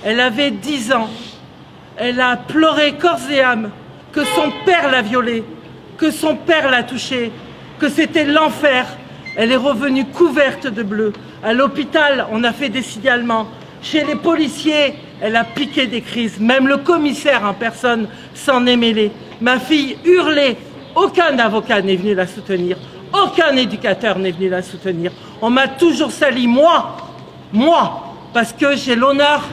Elle avait 10 ans. Elle a pleuré corps et âme que son père l'a violée, que son père l'a touchée, que c'était l'enfer. Elle est revenue couverte de bleu. À l'hôpital, on a fait des signalements. Chez les policiers, elle a piqué des crises. Même le commissaire en personne s'en est mêlé. Ma fille hurlait. Aucun avocat n'est venu la soutenir. Aucun éducateur n'est venu la soutenir. On m'a toujours sali, moi, parce que j'ai l'honneur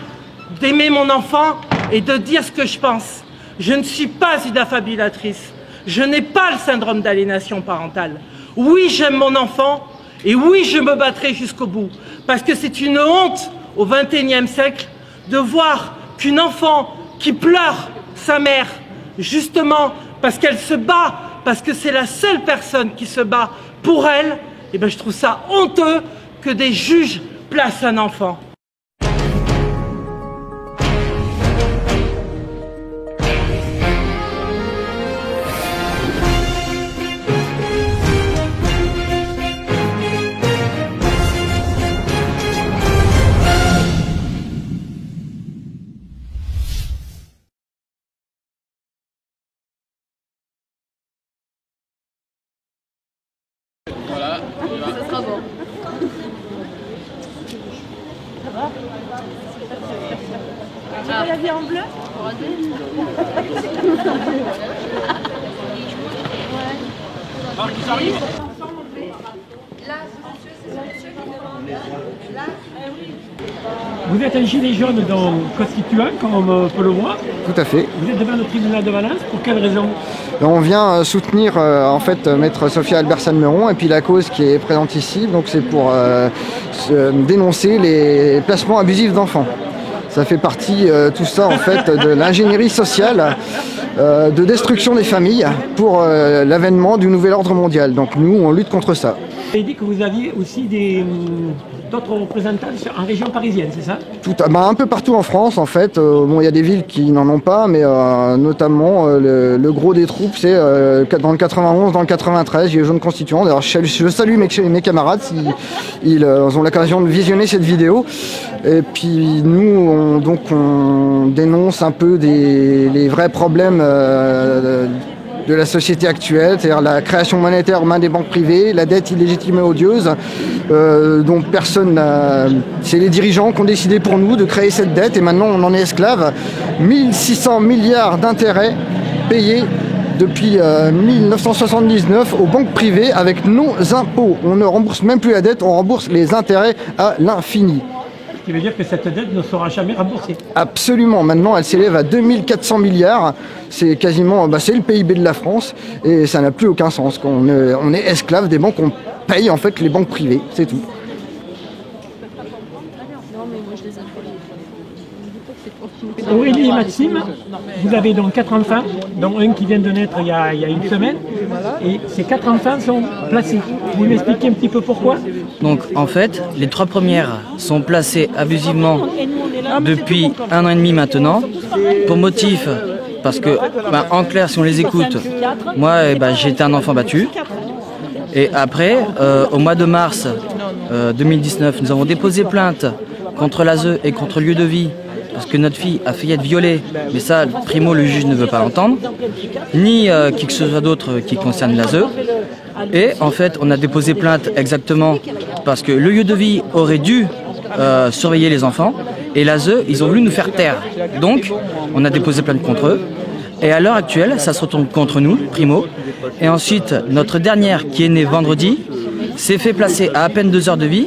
d'aimer mon enfant et de dire ce que je pense. Je ne suis pas une affabulatrice. Je n'ai pas le syndrome d'aliénation parentale. Oui, j'aime mon enfant et oui, je me battrai jusqu'au bout. Parce que c'est une honte au XXIe siècle de voir qu'une enfant qui pleure sa mère, justement parce qu'elle se bat, parce que c'est la seule personne qui se bat pour elle, et ben je trouve ça honteux que des juges placent un enfant. Voilà, ça sera bon. Ça va? Tu veux la vie en bleu? Marc, ils arrivent. Vous êtes un gilet jaune constituant, comme on peut le voir. Tout à fait. Vous êtes devant le tribunal de Valence, pour quelle raison? On vient soutenir en fait maître Sophia Albersan-Meron et puis la cause qui est présente ici, donc c'est pour dénoncer les placements abusifs d'enfants. Ça fait partie tout ça en fait de l'ingénierie sociale de destruction des familles pour l'avènement du nouvel ordre mondial. Donc nous on lutte contre ça. Vous avez dit que vous aviez aussi d'autres représentants en région parisienne, c'est ça? Un peu partout en France en fait. Bon, il y a des villes qui n'en ont pas, mais notamment le gros des troupes, c'est dans le 91, dans le 93, Gilets jaunes constituants. D'ailleurs, je salue mes camarades s'ils ont l'occasion de visionner cette vidéo. Et puis nous, on dénonce un peu les vrais problèmes de la société actuelle, c'est-à-dire la création monétaire aux mains des banques privées, la dette illégitime et odieuse, dont personne n'a... C'est les dirigeants qui ont décidé pour nous de créer cette dette et maintenant on en est esclave. 1600 milliards d'intérêts payés depuis 1979 aux banques privées avec nos impôts. On ne rembourse même plus la dette, on rembourse les intérêts à l'infini. Ce qui veut dire que cette dette ne sera jamais remboursée. Absolument. Maintenant, elle s'élève à 2400 milliards. C'est quasiment, c'est le PIB de la France et ça n'a plus aucun sens. On est esclave des banques, on paye en fait les banques privées, c'est tout. Aurélie et Maxime, vous avez donc 4 enfants, dont un qui vient de naître il y a une semaine, et ces 4 enfants sont placés. Vous m'expliquez un petit peu pourquoi? Donc en fait, les 3 premières sont placées abusivement depuis 1 an et demi maintenant, pour motif, parce que en clair, si on les écoute, moi j'ai été un enfant battu, et après, au mois de mars 2019, nous avons déposé plainte contre l'ASE et contre le lieu de vie, parce que notre fille a failli être violée, mais ça, primo, le juge ne veut pas l'entendre, ni qui que ce soit d'autre qui concerne l'ASE. Et en fait, on a déposé plainte exactement parce que le lieu de vie aurait dû surveiller les enfants, et l'ASE, ils ont voulu nous faire taire. Donc, on a déposé plainte contre eux. Et à l'heure actuelle, ça se retourne contre nous, primo. Et ensuite, notre dernière, qui est née vendredi, s'est fait placer à peine 2 heures de vie,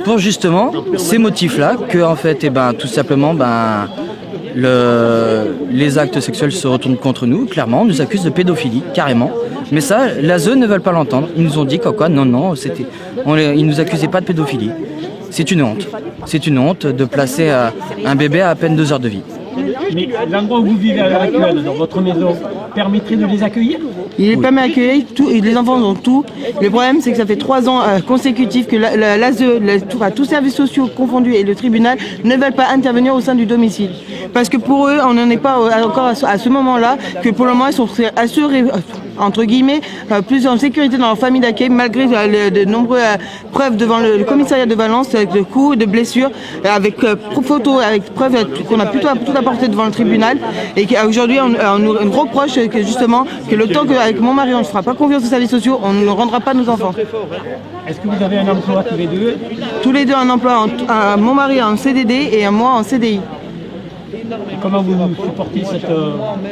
pour justement ces motifs-là, que en fait, tout simplement, les actes sexuels se retournent contre nous. Clairement, on nous accuse de pédophilie, carrément. Mais ça, l'ASE ne veulent pas l'entendre. Ils nous ont dit quoi, non, ils nous accusaient pas de pédophilie. C'est une honte. C'est une honte de placer un bébé à peine 2 heures de vie. Mais l'endroit où vous vivez à l'heure actuelle, dans votre maison, permettrait de les accueillir? Il est pas mal accueilli, les enfants ont tout. Le problème, c'est que ça fait 3 ans consécutifs que l'ASE, tous services sociaux confondus et le tribunal ne veulent pas intervenir au sein du domicile. Parce que pour eux, on n'en est pas encore à ce moment-là, que pour le moment, ils sont entre guillemets, plus en sécurité dans leur famille d'accueil, malgré de nombreuses preuves devant le commissariat de Valence, de coups, de blessures, avec photos, avec preuves qu'on a plutôt tout apporté devant le tribunal. Et qu'aujourd'hui, on nous reproche que justement, que le temps qu'avec mon mari, on ne fera pas confiance aux services sociaux, on ne rendra pas nos enfants. Est-ce que vous avez un emploi tous les deux? Tous les deux un emploi, mon mari en CDD et moi en CDI. Et comment vous supportez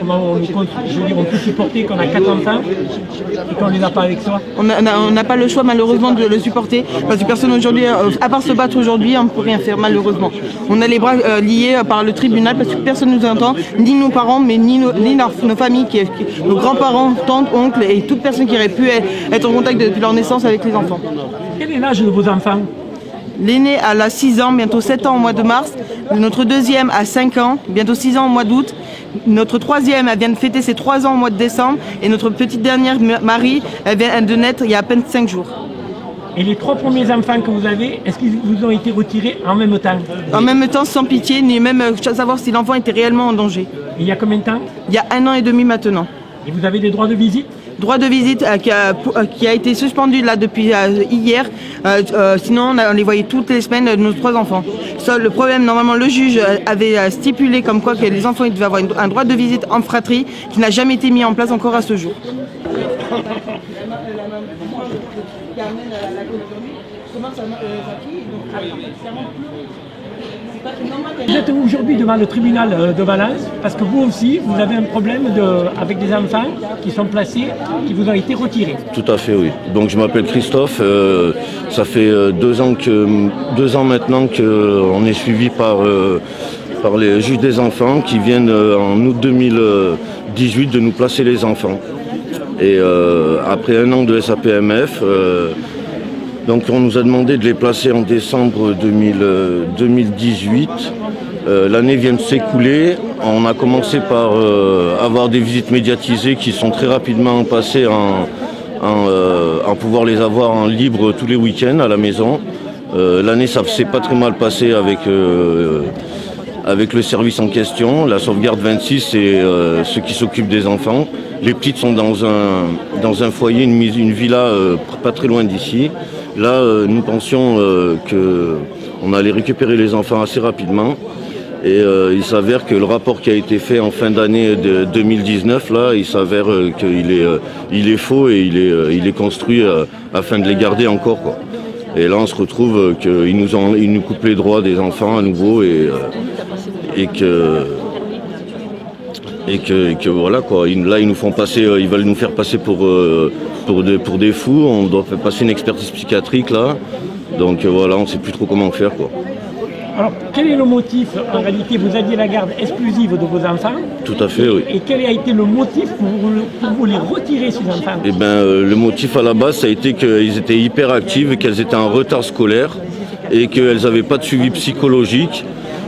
comment on peut supporter qu'on a 4 enfants et qu'on ne les a pas avec soi? On n'a pas le choix malheureusement de le supporter parce que personne aujourd'hui, à part se battre aujourd'hui, on ne peut rien faire malheureusement. On a les bras liés par le tribunal parce que personne ne nous entend, ni nos parents, mais ni nos familles, nos grands-parents, tantes, oncles et toute personne qui aurait pu être en contact depuis leur naissance avec les enfants. Quel est l'âge de vos enfants? L'aîné a 6 ans, bientôt 7 ans au mois de mars. Notre deuxième a 5 ans, bientôt 6 ans au mois d'août. Notre troisième, elle vient de fêter ses 3 ans au mois de décembre. Et notre petite dernière, Marie, elle vient de naître il y a à peine 5 jours. Et les 3 premiers enfants que vous avez, est-ce qu'ils vous ont été retirés en même temps? En même temps, sans pitié, ni même savoir si l'enfant était réellement en danger. Et il y a combien de temps? Il y a 1 an et demi maintenant. Et vous avez des droits de visite? Droit de visite qui a été suspendu là depuis hier. Sinon, on les voyait toutes les semaines, nos 3 enfants. Seul le problème, normalement, le juge avait stipulé comme quoi que les enfants ils devaient avoir un droit de visite en fratrie qui n'a jamais été mis en place encore à ce jour. Vous êtes aujourd'hui devant le tribunal de Valence parce que vous aussi, vous avez un problème avec des enfants qui sont placés, qui vous ont été retirés. Tout à fait, oui. Donc je m'appelle Christophe, ça fait 2 ans maintenant qu'on est suivi par les juges des enfants qui viennent en août 2018 de nous placer les enfants. Et après 1 an de SAPMF, donc on nous a demandé de les placer en décembre 2018. L'année vient de s'écouler. On a commencé par avoir des visites médiatisées qui sont très rapidement passées en pouvoir les avoir en libre tous les week-ends à la maison. L'année, ça s'est pas très mal passé avec le service en question. La sauvegarde 26, c'est ceux qui s'occupent des enfants. Les petites sont dans un foyer, une villa pas très loin d'ici. Là, nous pensions qu'on allait récupérer les enfants assez rapidement. Et il s'avère que le rapport qui a été fait en fin d'année de 2019, là, il s'avère qu'il est faux et il est construit afin de les garder encore, quoi. Et là, on se retrouve qu'ils nous coupent les droits des enfants à nouveau et que voilà, quoi. Là, ils nous font passer, ils veulent nous faire passer pour des fous. On doit faire passer une expertise psychiatrique là. Donc voilà, on ne sait plus trop comment faire, quoi. Alors, quel est le motif? En réalité, vous aviez la garde exclusive de vos enfants. Tout à fait, oui. Et quel a été le motif pour vous les retirer, ces enfants? Eh bien, le motif à la base, ça a été qu'ils étaient hyperactifs, qu'elles étaient en retard scolaire et qu'elles n'avaient pas de suivi psychologique.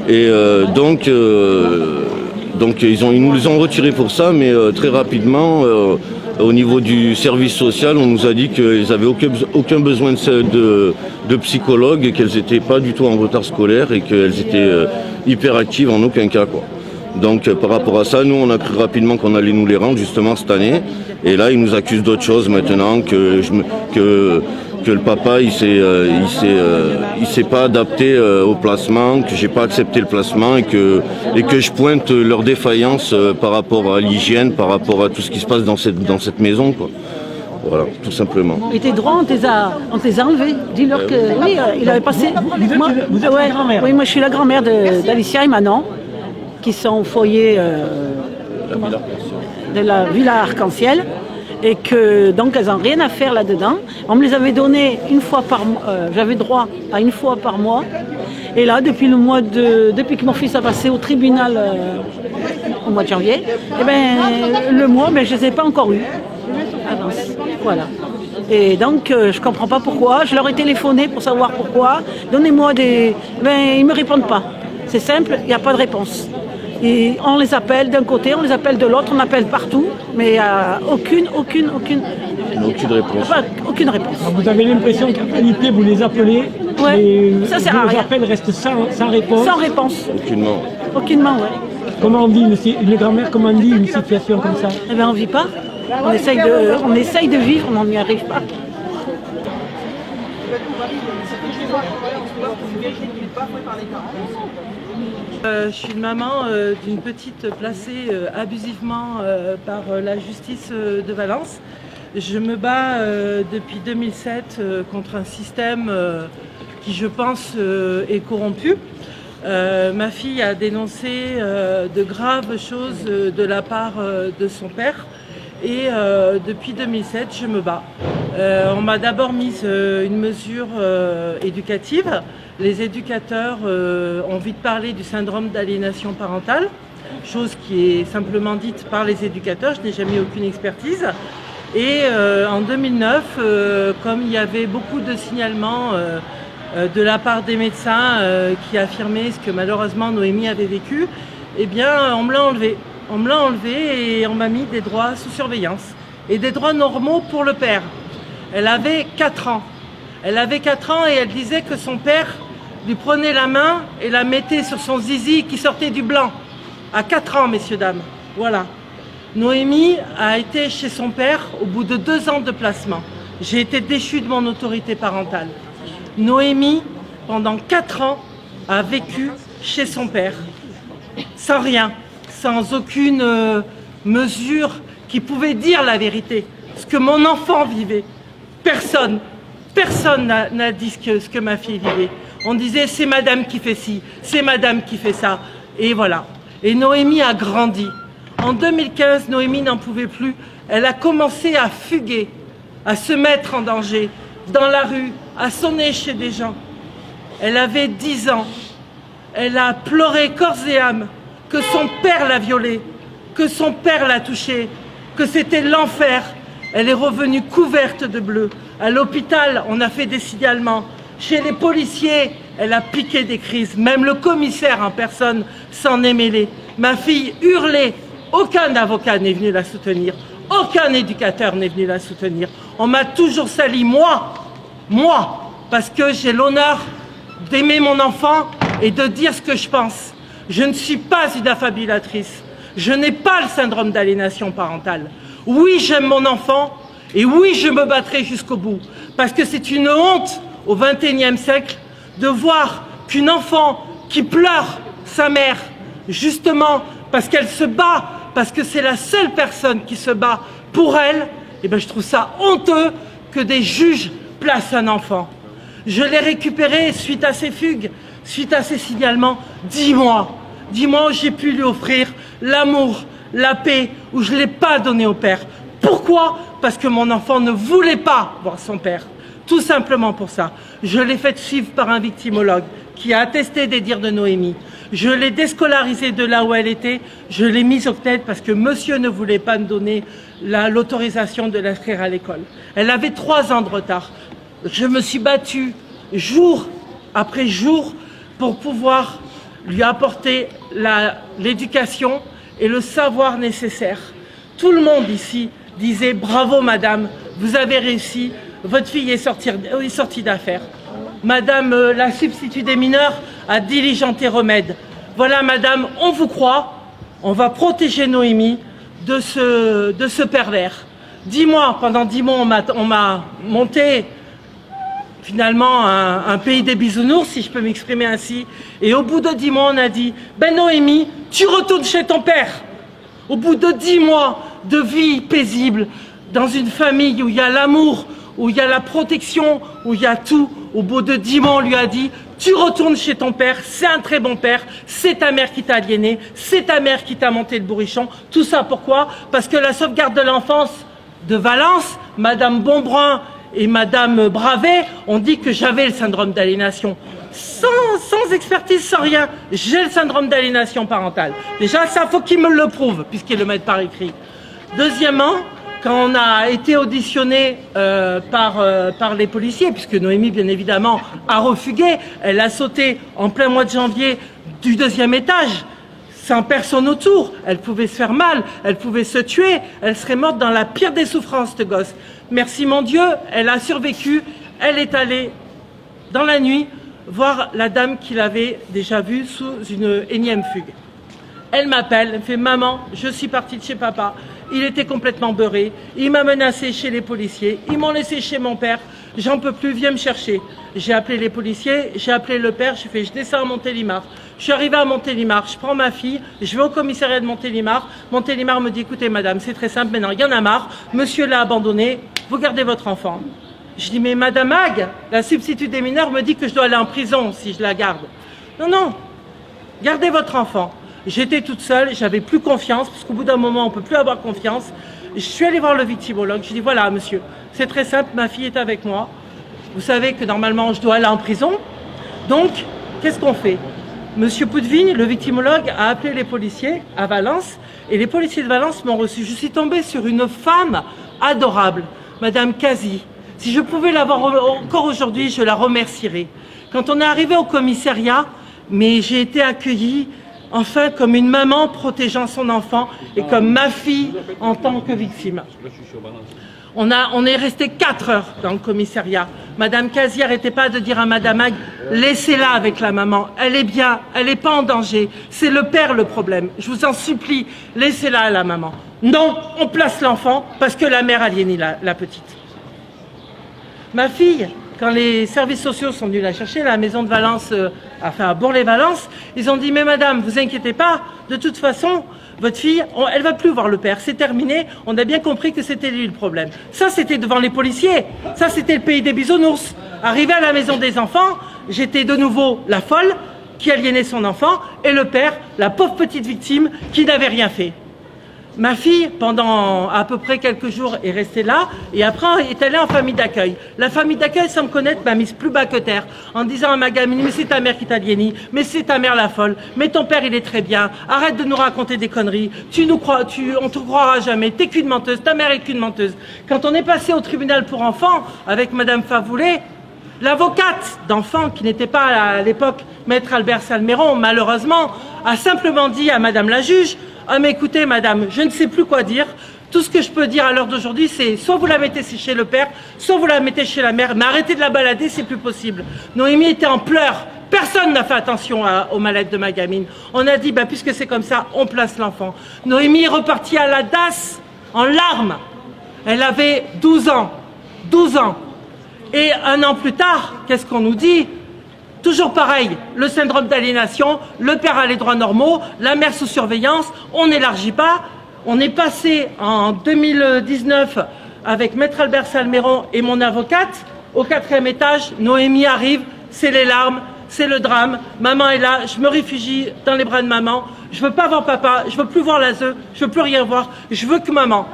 Et donc ils nous les ont retirés pour ça, mais très rapidement, au niveau du service social, on nous a dit qu'ils n'avaient aucun besoin de psychologue, qu'elles n'étaient pas du tout en retard scolaire et qu'elles étaient hyperactives en aucun cas, quoi. Donc par rapport à ça, nous on a cru rapidement qu'on allait nous les rendre justement cette année. Et là ils nous accusent d'autre chose maintenant, que le papa il s'est pas adapté au placement, que j'ai pas accepté le placement et que je pointe leur défaillance par rapport à l'hygiène, par rapport à tout ce qui se passe dans cette maison, quoi. Voilà, tout simplement. Et tes droits, on te les a enlevés. Dis-leur que oui, il avait passé. Vous êtes la grand-mère? Oui, moi je suis la grand-mère d'Alicia et Manon, qui sont au foyer de la Villa Arc-en-Ciel. Et que donc elles n'ont rien à faire là-dedans. On me les avait données une fois par mois, j'avais droit à une fois par mois. Et là, depuis que mon fils a passé au tribunal au mois de janvier, et le mois, je ne les ai pas encore eus. Voilà. Et donc je ne comprends pas pourquoi. Je leur ai téléphoné pour savoir pourquoi. Donnez-moi des. Ils ne me répondent pas. C'est simple, il n'y a pas de réponse. Et on les appelle d'un côté, on les appelle de l'autre, on appelle partout, mais il n'y a aucune réponse. Aucune réponse. Alors vous avez l'impression qu'en réalité vous les appelez, ouais, ça sert à rien. Les appels restent sans réponse. Sans réponse. Aucunement, ouais. Comment on vit une grand-mère, comment on vit une situation comme ça? Eh bien on ne vit pas. On essaye de vivre, mais on n'y arrive pas. Je suis une maman d'une petite placée abusivement par la justice de Valence. Je me bats depuis 2007 contre un système qui, je pense, est corrompu. Ma fille a dénoncé de graves choses de la part de son père et depuis 2007, je me bats. On m'a d'abord mise une mesure éducative. Les éducateurs ont vite parlé du syndrome d'aliénation parentale, chose qui est simplement dite par les éducateurs, je n'ai jamais eu aucune expertise. Et en 2009, comme il y avait beaucoup de signalements de la part des médecins qui affirmaient ce que malheureusement Noémie avait vécu, eh bien on me l'a enlevé. On me l'a enlevé et on m'a mis des droits sous surveillance et des droits normaux pour le père. Elle avait 4 ans. Elle avait 4 ans et elle disait que son père lui prenait la main et la mettait sur son zizi qui sortait du blanc. À 4 ans, messieurs, dames. Voilà. Noémie a été chez son père au bout de 2 ans de placement. J'ai été déchue de mon autorité parentale. Noémie, pendant 4 ans, a vécu chez son père, sans rien, sans aucune mesure qui pouvait dire la vérité. Ce que mon enfant vivait, personne n'a dit ce que ma fille vivait. On disait c'est madame qui fait ci, c'est madame qui fait ça. Et voilà. Et Noémie a grandi. En 2015, Noémie n'en pouvait plus. Elle a commencé à fuguer, à se mettre en danger, dans la rue, à sonner chez des gens. Elle avait 10 ans. Elle a pleuré corps et âme que son père l'a violée, que son père l'a touchée, que c'était l'enfer. Elle est revenue couverte de bleu. À l'hôpital, on a fait des signalements. Chez les policiers, elle a piqué des crises. Même le commissaire en personne s'en est mêlé. Ma fille hurlait. Aucun avocat n'est venu la soutenir. Aucun éducateur n'est venu la soutenir. On m'a toujours sali, moi, parce que j'ai l'honneur d'aimer mon enfant et de dire ce que je pense. Je ne suis pas une affabulatrice. Je n'ai pas le syndrome d'aliénation parentale. Oui, j'aime mon enfant et oui, je me battrai jusqu'au bout. Parce que c'est une honte au XXIe siècle de voir qu'une enfant qui pleure sa mère, justement parce qu'elle se bat, parce que c'est la seule personne qui se bat pour elle, eh bien, je trouve ça honteux que des juges placent un enfant. Je l'ai récupéré suite à ces fugues, suite à ces signalements. 10 mois où j'ai pu lui offrir l'amour, la paix, où je ne l'ai pas donné au père. Pourquoi? Parce que mon enfant ne voulait pas voir son père. Tout simplement pour ça. Je l'ai fait suivre par un victimologue qui a attesté des dires de Noémie. Je l'ai déscolarisée de là où elle était. Je l'ai mise au CNED parce que monsieur ne voulait pas me donner l'autorisation de l'inscrire à l'école. Elle avait 3 ans de retard. Je me suis battue jour après jour pour pouvoir lui apporter l'éducation et le savoir nécessaire. Tout le monde ici disait « Bravo madame, vous avez réussi, votre fille est sortie d'affaires. » Madame la substitut des mineurs a diligenté remède. Voilà madame, on vous croit, on va protéger Noémie de ce pervers. 10 mois, pendant 10 mois on m'a monté finalement un pays des bisounours, si je peux m'exprimer ainsi. Et au bout de 10 mois, on a dit « Ben Noémie, tu retournes chez ton père !» Au bout de 10 mois de vie paisible, dans une famille où il y a l'amour, où il y a la protection, où il y a tout, au bout de 10 mois, on lui a dit « Tu retournes chez ton père, c'est un très bon père, c'est ta mère qui t'a aliéné, c'est ta mère qui t'a monté le bourrichon. » Tout ça pourquoi? Parce que la sauvegarde de l'enfance de Valence, Madame Bonbrun et Madame Bravet ont dit que j'avais le syndrome d'aliénation. Sans expertise, sans rien, j'ai le syndrome d'aliénation parentale. Déjà, ça, faut qu'ils me le prouvent, puisqu'ils le mettent par écrit. Deuxièmement, quand on a été auditionné par les policiers, puisque Noémie, bien évidemment, a refugué, elle a sauté en plein mois de janvier du 2e étage, sans personne autour, elle pouvait se faire mal, elle pouvait se tuer, elle serait morte dans la pire des souffrances, cette gosse. Merci mon Dieu, elle a survécu, elle est allée dans la nuit voir la dame qu'il avait déjà vue sous une énième fugue. Elle m'appelle, elle me fait « Maman, je suis partie de chez papa il était complètement beurré. Il m'a menacé chez les policiers. Ils m'ont laissé chez mon père. J'en peux plus, viens me chercher. J'ai appelé les policiers, j'ai appelé le père, j'ai fait, je descends à Montélimar. Je suis arrivé à Montélimar, je prends ma fille, je vais au commissariat de Montélimar. Montélimar me dit, écoutez madame, c'est très simple, maintenant il y en a marre, monsieur l'a abandonné, vous gardez votre enfant. Je dis, mais madame Hague, la substitut des mineurs me dit que je dois aller en prison si je la garde. Non, non, gardez votre enfant. J'étais toute seule, j'avais plus confiance, parce qu'au bout d'un moment, on ne peut plus avoir confiance. Je suis allée voir le victimologue, je dis, voilà monsieur, c'est très simple, ma fille est avec moi. Vous savez que normalement, je dois aller en prison. Donc, qu'est-ce qu'on fait? Monsieur Poudvigne, le victimologue, a appelé les policiers à Valence, et les policiers de Valence m'ont reçu. Je suis tombée sur une femme adorable, Madame Kazi. Si je pouvais l'avoir encore aujourd'hui, je la remercierais. Quand on est arrivé au commissariat, mais j'ai été accueillie, enfin, comme une maman protégeant son enfant et comme ma fille en tant que victime. On est resté 4 heures dans le commissariat. Madame Kazi n'arrêtait pas de dire à Madame Hague, laissez-la avec la maman, elle est bien, elle n'est pas en danger. C'est le père le problème. Je vous en supplie, laissez-la à la maman. Non, on place l'enfant parce que la mère aliénait la petite. Ma fille, quand les services sociaux sont venus la chercher à la maison de Valence, enfin à Bourg-les-Valence, ils ont dit, mais madame, vous inquiétez pas, de toute façon, votre fille, elle va plus voir le père, c'est terminé, on a bien compris que c'était lui le problème. Ça, c'était devant les policiers, ça, c'était le pays des bisounours. Arrivé à la maison des enfants, j'étais de nouveau la folle qui aliénait son enfant, et le père, la pauvre petite victime, qui n'avait rien fait. Ma fille, pendant à peu près quelques jours, est restée là et après est allée en famille d'accueil. La famille d'accueil, sans me connaître, m'a mise plus bas que terre en disant à ma gamine, mais c'est ta mère qui t'a aliénée, mais c'est ta mère la folle, mais ton père il est très bien, arrête de nous raconter des conneries, on te croira jamais, t'es qu'une menteuse, ta mère est qu'une menteuse. Quand on est passé au tribunal pour enfants avec Madame Favoulet, l'avocate d'enfant, qui n'était pas à l'époque maître Albert Salmeron, malheureusement, a simplement dit à Madame la juge, ah mais écoutez madame, je ne sais plus quoi dire, tout ce que je peux dire à l'heure d'aujourd'hui c'est soit vous la mettez chez le père, soit vous la mettez chez la mère, mais arrêtez de la balader, c'est plus possible. Noémie était en pleurs, personne n'a fait attention aux mallettes de ma gamine. On a dit, bah, puisque c'est comme ça, on place l'enfant. Noémie est repartie à la DAS en larmes, elle avait 12 ans, 12 ans. Et 1 an plus tard, qu'est-ce qu'on nous dit? Toujours pareil, le syndrome d'aliénation, le père a les droits normaux, la mère sous surveillance, on n'élargit pas. On est passé en 2019 avec maître Albert Salmeron et mon avocate au 4e étage. Noémie arrive, c'est les larmes, c'est le drame. Maman est là, je me réfugie dans les bras de maman. Je veux pas voir papa, je veux plus voir la ZEU, je veux plus rien voir, je veux que maman.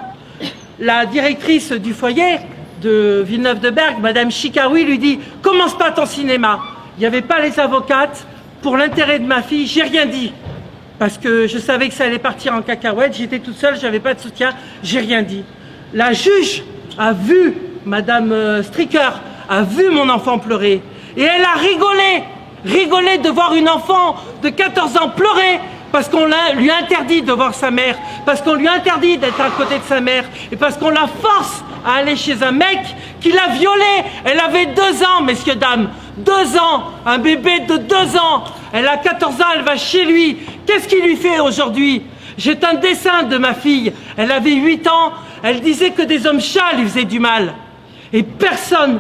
La directrice du foyer de Villeneuve-de-Berg, Madame Chikaoui, lui dit « Commence pas ton cinéma ». Il n'y avait pas les avocates. Pour l'intérêt de ma fille, j'ai rien dit. Parce que je savais que ça allait partir en cacahuète. J'étais toute seule, j'avais pas de soutien. J'ai rien dit. La juge a vu, Madame Stricker, a vu mon enfant pleurer. Et elle a rigolé de voir une enfant de 14 ans pleurer. Parce qu'on lui a interdit de voir sa mère. Parce qu'on lui a interdit d'être à côté de sa mère. Et parce qu'on la force à aller chez un mec qui l'a violée. Elle avait 2 ans, messieurs, dames. 2 ans, un bébé de 2 ans. Elle a 14 ans, elle va chez lui. Qu'est-ce qu'il lui fait aujourd'hui? J'ai un dessin de ma fille. Elle avait 8 ans. Elle disait que des hommes chats lui faisaient du mal. Et personne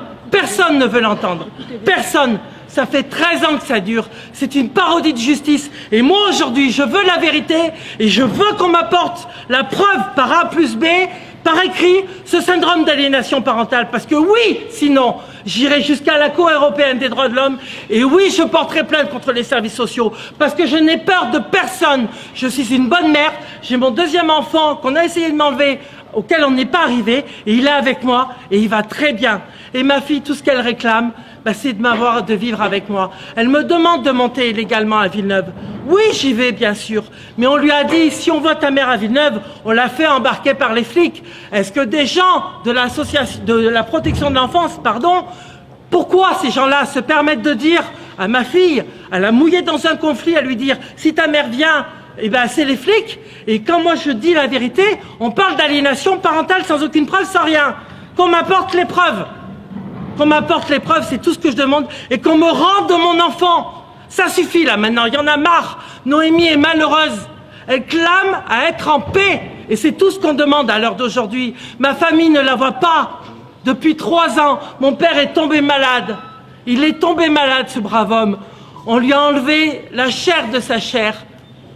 ne veut l'entendre. Personne. Ça fait 13 ans que ça dure. C'est une parodie de justice. Et moi, aujourd'hui, je veux la vérité et je veux qu'on m'apporte la preuve par A plus B, par écrit, ce syndrome d'aliénation parentale. Parce que oui, sinon, j'irai jusqu'à la Cour européenne des droits de l'homme. Et oui, je porterai plainte contre les services sociaux. Parce que je n'ai peur de personne. Je suis une bonne mère. J'ai mon 2e enfant qu'on a essayé de m'enlever, auquel on n'est pas arrivé. Et il est avec moi et il va très bien. Et ma fille, tout ce qu'elle réclame, bah, c'est de vivre avec moi. Elle me demande de monter illégalement à Villeneuve. Oui, j'y vais, bien sûr. Mais on lui a dit, si on voit ta mère à Villeneuve, on l'a fait embarquer par les flics. Est-ce que des gens de l'association, de la protection de l'enfance, pardon, pourquoi ces gens-là se permettent de dire à ma fille, à la mouiller dans un conflit, à lui dire, si ta mère vient, eh ben, c'est les flics. Et quand moi je dis la vérité, on parle d'aliénation parentale sans aucune preuve, sans rien. Qu'on m'apporte les preuves. Qu'on m'apporte les preuves, c'est tout ce que je demande. Et qu'on me rende mon enfant. Ça suffit là maintenant, il y en a marre. Noémie est malheureuse. Elle clame à être en paix. Et c'est tout ce qu'on demande à l'heure d'aujourd'hui. Ma famille ne la voit pas. Depuis 3 ans, mon père est tombé malade. Il est tombé malade, ce brave homme. On lui a enlevé la chair de sa chair,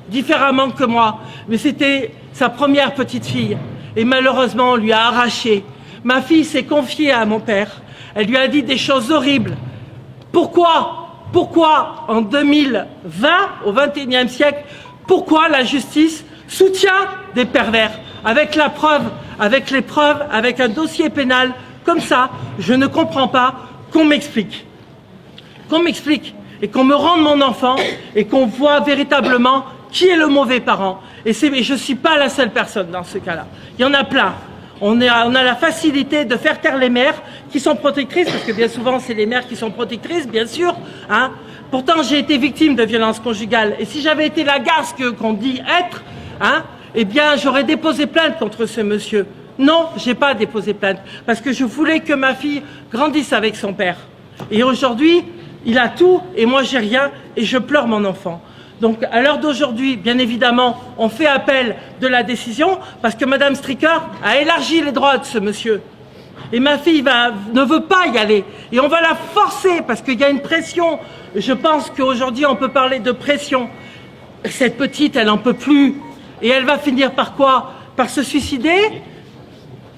différemment que moi. Mais c'était sa première petite fille. Et malheureusement, on lui a arraché. Ma fille s'est confiée à mon père. Elle lui a dit des choses horribles. Pourquoi, en 2020, au XXIe siècle, pourquoi la justice soutient des pervers avec la preuve, avec les preuves, avec un dossier pénal comme ça? Je ne comprends pas. Qu'on m'explique. Qu'on m'explique et qu'on me rende mon enfant et qu'on voit véritablement qui est le mauvais parent. Et je ne suis pas la seule personne dans ce cas-là. Il y en a plein. On a la facilité de faire taire les mères qui sont protectrices, parce que bien souvent c'est les mères qui sont protectrices, bien sûr. Hein. Pourtant j'ai été victime de violences conjugales. Et si j'avais été la garce qu'on dit être, hein, eh bien j'aurais déposé plainte contre ce monsieur. Non, j'ai pas déposé plainte, parce que je voulais que ma fille grandisse avec son père. Et aujourd'hui, il a tout et moi j'ai rien et je pleure mon enfant. Donc à l'heure d'aujourd'hui, bien évidemment, on fait appel de la décision parce que Madame Stricker a élargi les droits de ce monsieur. Et ma fille ne veut pas y aller. Et on va la forcer parce qu'il y a une pression. Je pense qu'aujourd'hui, on peut parler de pression. Cette petite, elle n'en peut plus. Et elle va finir par quoi? Par se suicider?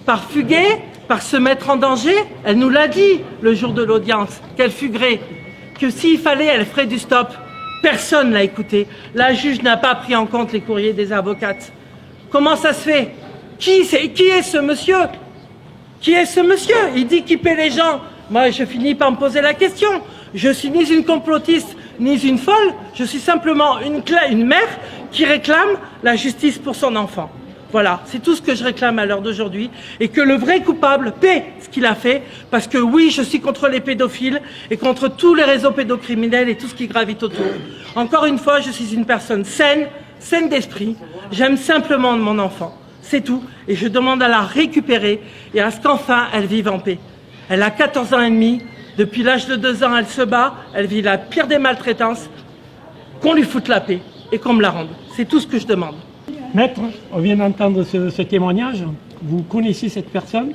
Par fuguer? Par se mettre en danger? Elle nous l'a dit le jour de l'audience, qu'elle fuguerait. Que s'il fallait, elle ferait du stop. Personne ne l'a écouté. La juge n'a pas pris en compte les courriers des avocates. Comment ça se fait? Qui est ce monsieur? Qui est ce monsieur? Il dit qu'il paie les gens. Moi, je finis par me poser la question. Je suis ni une complotiste, ni une folle. Je suis simplement une mère qui réclame la justice pour son enfant. Voilà, c'est tout ce que je réclame à l'heure d'aujourd'hui. Et que le vrai coupable paie ce qu'il a fait. Parce que oui, je suis contre les pédophiles et contre tous les réseaux pédocriminels et tout ce qui gravite autour. Encore une fois, je suis une personne saine d'esprit. J'aime simplement mon enfant. C'est tout. Et je demande à la récupérer et à ce qu'enfin elle vive en paix. Elle a 14 ans et demi. Depuis l'âge de 2 ans, elle se bat. Elle vit la pire des maltraitances. Qu'on lui foute la paix et qu'on me la rende. C'est tout ce que je demande. Maître, on vient d'entendre ce témoignage. Vous connaissez cette personne?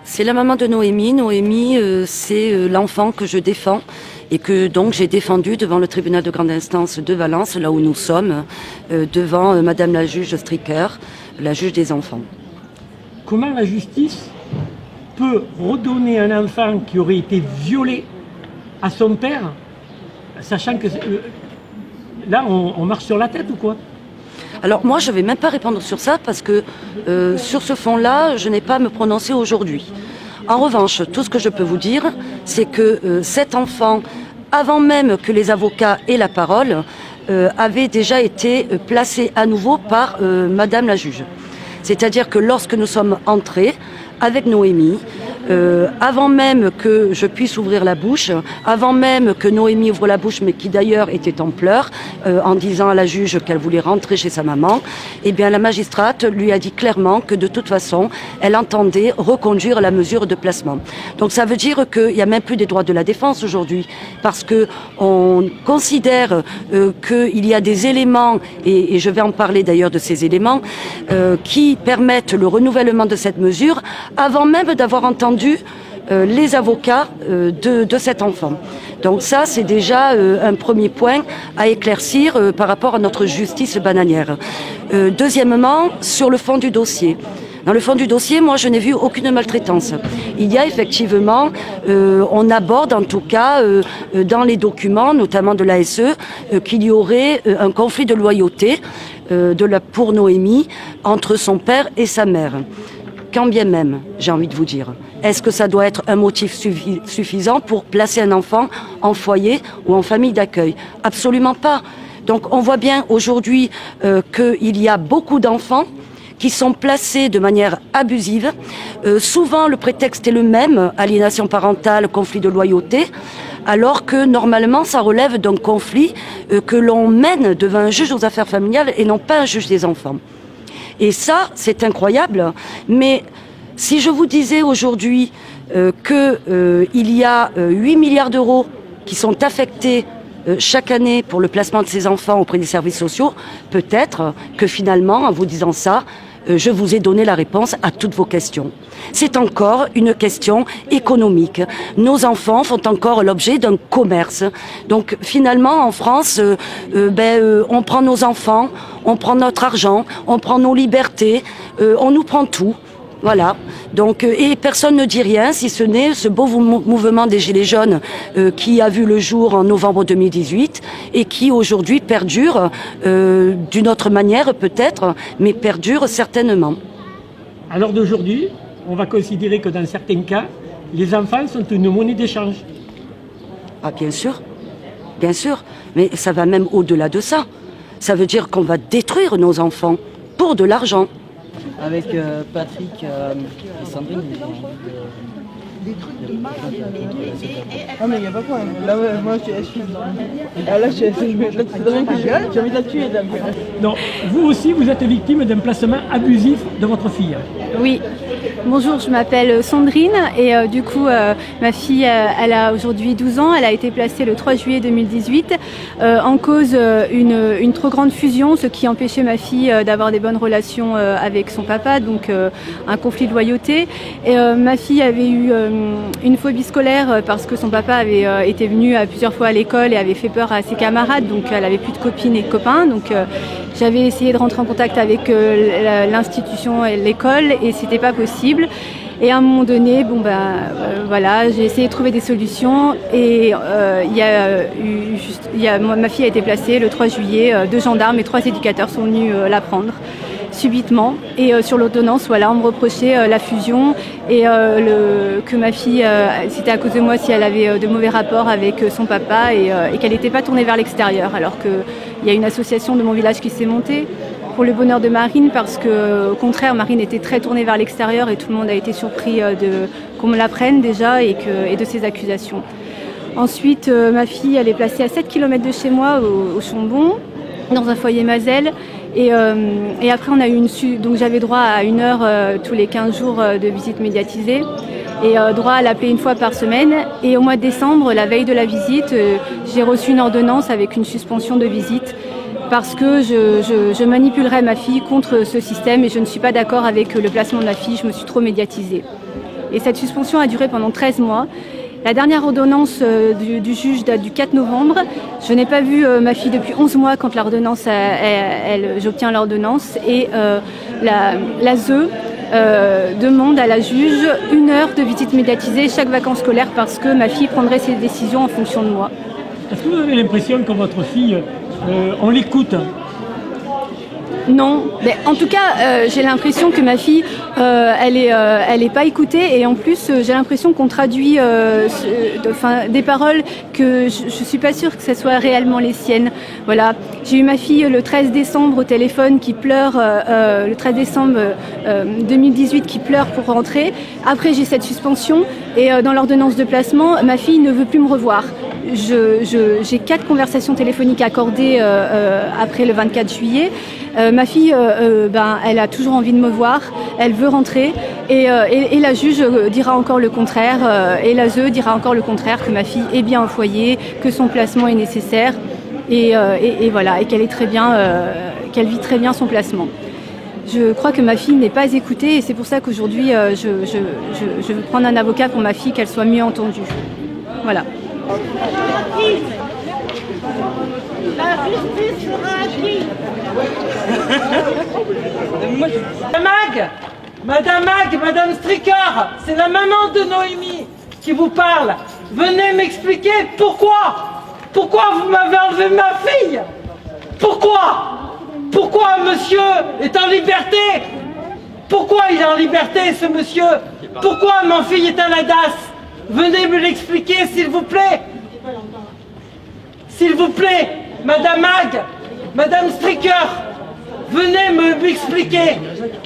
C'est la maman de Noémie. Noémie, c'est l'enfant que je défends et que donc j'ai défendu devant le tribunal de grande instance de Valence, là où nous sommes, devant Madame la juge Stricker, la juge des enfants. Comment la justice peut redonner un enfant qui aurait été violé à son père, sachant que là on marche sur la tête ou quoi? Alors moi, je ne vais même pas répondre sur ça parce que sur ce fond-là, je n'ai pas à me prononcer aujourd'hui. En revanche, tout ce que je peux vous dire, c'est que cet enfant, avant même que les avocats aient la parole, avait déjà été placé à nouveau par Madame la juge. C'est-à-dire que lorsque nous sommes entrés avec Noémie, avant même que je puisse ouvrir la bouche, avant même que Noémie ouvre la bouche, mais qui d'ailleurs était en pleurs, en disant à la juge qu'elle voulait rentrer chez sa maman, eh bien la magistrate lui a dit clairement que de toute façon, elle entendait reconduire la mesure de placement. Donc ça veut dire qu'il n'y a même plus des droits de la défense aujourd'hui, parce que on considère qu'il y a des éléments, et je vais en parler d'ailleurs de ces éléments, qui permettent le renouvellement de cette mesure, avant même d'avoir entendu les avocats de cet enfant. Donc ça, c'est déjà un premier point à éclaircir par rapport à notre justice bananière. Deuxièmement, sur le fond du dossier. Dans le fond du dossier, moi, je n'ai vu aucune maltraitance. Il y a effectivement, on aborde en tout cas dans les documents, notamment de l'ASE, qu'il y aurait un conflit de loyauté pour Noémie entre son père et sa mère. Quand bien même, j'ai envie de vous dire, est-ce que ça doit être un motif suffisant pour placer un enfant en foyer ou en famille d'accueil? Absolument pas. Donc on voit bien aujourd'hui qu'il y a beaucoup d'enfants qui sont placés de manière abusive. Souvent le prétexte est le même, aliénation parentale, conflit de loyauté, alors que normalement ça relève d'un conflit que l'on mène devant un juge aux affaires familiales et non pas un juge des enfants. Et ça, c'est incroyable. Mais si je vous disais aujourd'hui qu'il y a 8 milliards d'euros qui sont affectés chaque année pour le placement de ces enfants auprès des services sociaux, peut-être que finalement, en vous disant ça, je vous ai donné la réponse à toutes vos questions. C'est encore une question économique. Nos enfants font encore l'objet d'un commerce. Donc finalement, en France, on prend nos enfants, on prend notre argent, on prend nos libertés, on nous prend tout. Voilà. Donc, et personne ne dit rien, si ce n'est ce beau mouvement des Gilets jaunes qui a vu le jour en novembre 2018 et qui aujourd'hui perdure d'une autre manière peut-être, mais perdure certainement. À l'heure d'aujourd'hui, on va considérer que dans certains cas, les enfants sont une monnaie d'échange. Ah bien sûr, mais ça va même au-delà de ça. Ça veut dire qu'on va détruire nos enfants pour de l'argent. Avec Patrick et Sandrine. Ah mais il n'y a pas quoi. Là, moi je suis... Là, j'ai envie de la tuer. Donc, vous aussi, vous êtes victime d'un placement abusif de votre fille. Oui. Bonjour, je m'appelle Sandrine et du coup ma fille elle a aujourd'hui 12 ans, elle a été placée le 3 juillet 2018 en cause une trop grande fusion, ce qui empêchait ma fille d'avoir des bonnes relations avec son papa, donc un conflit de loyauté. Et ma fille avait eu une phobie scolaire parce que son papa avait été venu plusieurs fois à l'école et avait fait peur à ses camarades, donc elle avait plus de copines et de copains, donc j'avais essayé de rentrer en contact avec l'institution et l'école et c'était pas possible. Et à un moment donné, voilà, j'ai essayé de trouver des solutions et ma fille a été placée le 3 juillet, 2 gendarmes et 3 éducateurs sont venus la prendre subitement. Et sur l'ordonnance, voilà, on me reprochait la fusion et que ma fille, c'était à cause de moi si elle avait de mauvais rapports avec son papa et qu'elle n'était pas tournée vers l'extérieur, alors qu'il y a une association de mon village qui s'est montée pour le bonheur de Marine, parce que au contraire Marine était très tournée vers l'extérieur et tout le monde a été surpris qu'on me l'apprenne déjà et de ces accusations. Ensuite ma fille elle est placée à 7 km de chez moi au Chambon dans un foyer Mazel et après on a eu donc j'avais droit à 1 heure tous les 15 jours de visite médiatisée et droit à l'appeler 1 fois par semaine, et au mois de décembre, la veille de la visite, j'ai reçu une ordonnance avec une suspension de visite parce que je manipulerais ma fille contre ce système et je ne suis pas d'accord avec le placement de ma fille, je me suis trop médiatisée. Et cette suspension a duré pendant 13 mois. La dernière ordonnance du juge date du 4 novembre. Je n'ai pas vu ma fille depuis 11 mois quand l'ordonnance, j'obtiens l'ordonnance. Et l'ASE demande à la juge 1 heure de visite médiatisée chaque vacances scolaires parce que ma fille prendrait ses décisions en fonction de moi. Est-ce que vous avez l'impression que votre fille, on l'écoute? Non, mais en tout cas, j'ai l'impression que ma fille, elle est pas écoutée, et en plus, j'ai l'impression qu'on traduit des paroles que je suis pas sûre que ce soit réellement les siennes. Voilà, j'ai eu ma fille le 13 décembre au téléphone qui pleure, le 13 décembre 2018 qui pleure pour rentrer. Après, j'ai cette suspension et dans l'ordonnance de placement, ma fille ne veut plus me revoir. J'ai 4 conversations téléphoniques accordées après le 24 juillet. Ma fille, elle a toujours envie de me voir, elle veut rentrer et la juge dira encore le contraire et l'ASE dira encore le contraire, que ma fille est bien au foyer, que son placement est nécessaire et voilà, et qu'elle est très bien, qu'elle vit très bien son placement. Je crois que ma fille n'est pas écoutée et c'est pour ça qu'aujourd'hui je veux prendre un avocat pour ma fille, qu'elle soit mieux entendue. Voilà. La justice sera acquise. Madame Mag, Madame Stricker, c'est la maman de Noémie qui vous parle. Venez m'expliquer pourquoi vous m'avez enlevé ma fille. Pourquoi monsieur est en liberté? Pourquoi il est en liberté, ce monsieur? Pourquoi ma fille est à la DAS? Venez me l'expliquer, s'il vous plaît. S'il vous plaît, Madame Mag, Madame Stricker, venez m'expliquer.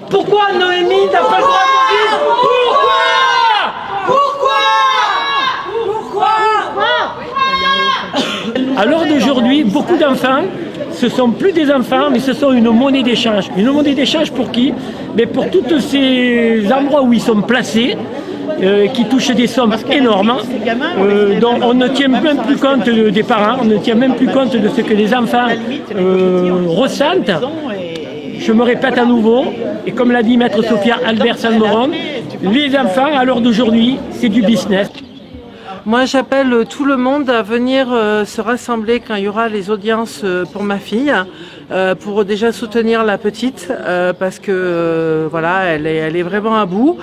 Pourquoi Noémie n'a pas le droit de vivre? Pourquoi? À l'heure d'aujourd'hui, beaucoup d'enfants, ce ne sont plus des enfants, mais ce sont une monnaie d'échange. Une monnaie d'échange pour qui? Mais pour tous ces endroits où ils sont placés, qui touchent des sommes énormes, dont on ne tient même plus compte des parents, on ne tient même plus compte de ce que les enfants ressentent. je me répète à nouveau, et comme l'a dit Maître Sophia Albert-Salmeron, les enfants, à l'heure d'aujourd'hui, c'est du business. Moi, j'appelle tout le monde à venir se rassembler quand il y aura les audiences pour ma fille, pour déjà soutenir la petite, parce que voilà, elle est vraiment à bout.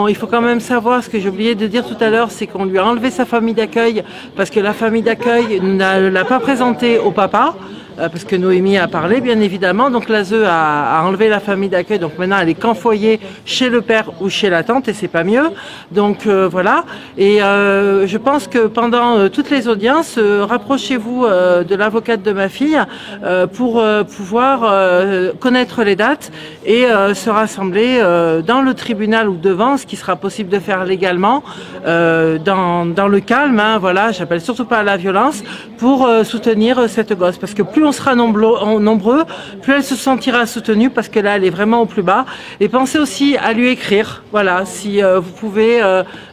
Il faut quand même savoir, ce que j'ai oublié de dire tout à l'heure, c'est qu'on lui a enlevé sa famille d'accueil, parce que la famille d'accueil ne l'a pas présentée au papa. Parce que Noémie a parlé, bien évidemment. Donc l'ASE a enlevé la famille d'accueil. Donc maintenant, elle est qu'en foyer chez le père ou chez la tante, et c'est pas mieux. Donc voilà. Et je pense que pendant toutes les audiences, rapprochez-vous de l'avocate de ma fille pour pouvoir connaître les dates et se rassembler dans le tribunal ou devant, ce qui sera possible de faire légalement, dans le calme. Hein, voilà, j'appelle surtout pas à la violence, pour soutenir cette gosse. Parce que plus on sera nombreux, plus elle se sentira soutenue, parce que là, elle est vraiment au plus bas. Et pensez aussi à lui écrire. Voilà, si vous pouvez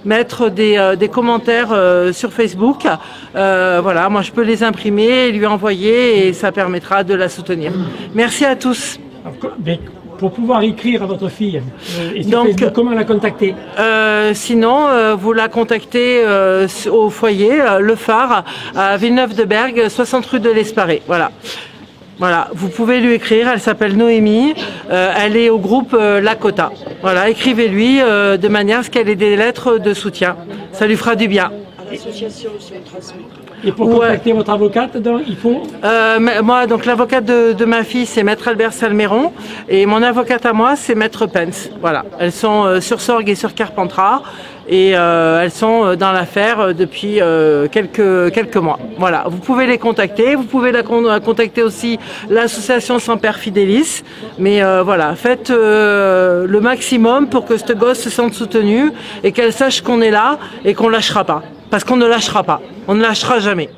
mettre des commentaires sur Facebook. Voilà, moi, je peux les imprimer et lui envoyer, et ça permettra de la soutenir. Merci à tous. Mais pour pouvoir écrire à votre fille, et sur Facebook, comment la contacter? Sinon, vous la contactez au foyer, Le Phare, à Villeneuve-de-Berg, 60 rue de l'Esparé. Voilà. Voilà, vous pouvez lui écrire, elle s'appelle Noémie, elle est au groupe Lakota. Voilà, écrivez-lui de manière à ce qu'elle ait des lettres de soutien. Ça lui fera du bien. Et pour contacter votre avocate, il faut moi, donc l'avocate de ma fille, c'est Maître Albert Salmeron, et mon avocate à moi, c'est Maître Pence. Voilà, elles sont sur Sorgues et sur Carpentras, et elles sont dans l'affaire depuis quelques mois. Voilà, vous pouvez les contacter, vous pouvez contacter aussi l'association Sans Père Fidélis, mais voilà, faites le maximum pour que cette gosse se sente soutenue et qu'elle sache qu'on est là et qu'on lâchera pas. Parce qu'on ne lâchera pas, on ne lâchera jamais.